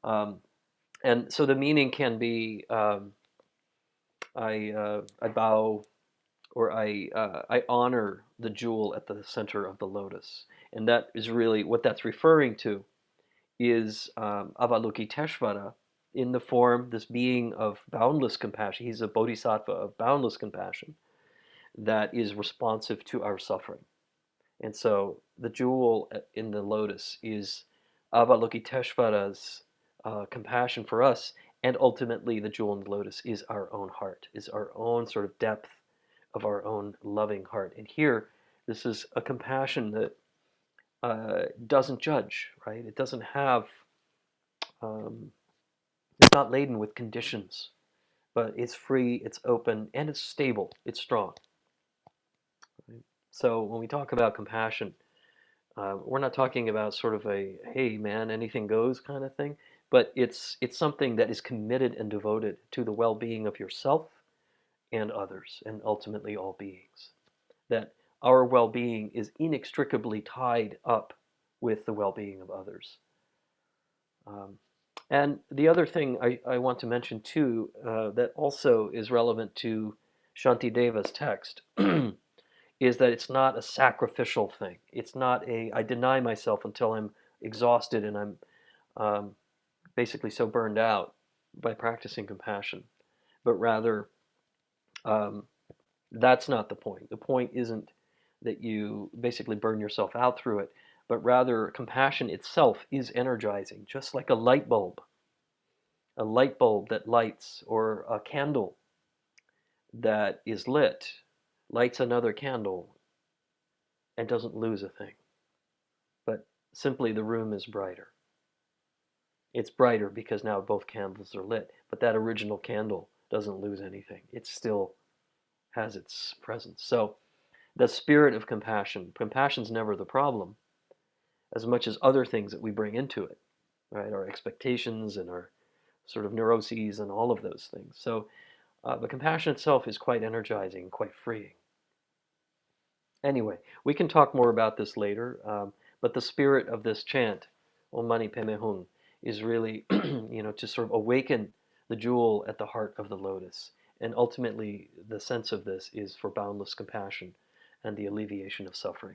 Um, and so the meaning can be I bow, or I honor the jewel at the center of the lotus. And that is really what that's referring to is Avalokiteshvara in the form, this being of boundless compassion. He's a bodhisattva of boundless compassion that is responsive to our suffering. And so the jewel in the lotus is Avalokiteshvara's compassion for us, and ultimately the jewel in the lotus is our own heart, is our own sort of depth of our own loving heart. And here, this is a compassion that doesn't judge, right? It doesn't have, um, it's not laden with conditions, but it's free, it's open, and it's stable, it's strong. Right? So when we talk about compassion, we're not talking about sort of a "hey man, anything goes" kind of thing, but it's something that is committed and devoted to the well-being of yourself and others, and ultimately all beings. That our well-being is inextricably tied up with the well-being of others. Um, and the other thing I want to mention too, that also is relevant to Shantideva's text, is that it's not a sacrificial thing. It's not a I deny myself until I'm exhausted and I'm um, basically so burned out by practicing compassion, but rather um, that's not the point. The point isn't that you basically burn yourself out through it, but rather compassion itself is energizing, just like a light bulb that lights, or a candle that is lit, lights another candle and doesn't lose a thing, but simply the room is brighter. It's brighter because now both candles are lit, but that original candle doesn't lose anything. It still has its presence. So the spirit of compassion, compassion's never the problem, as much as other things that we bring into it, right? Our expectations and our sort of neuroses and all of those things. So the compassion itself is quite energizing, quite freeing. Anyway, we can talk more about this later, but the spirit of this chant, Om Mani Padme Hum, is really, to sort of awaken the jewel at the heart of the lotus. And ultimately, the sense of this is for boundless compassion and the alleviation of suffering.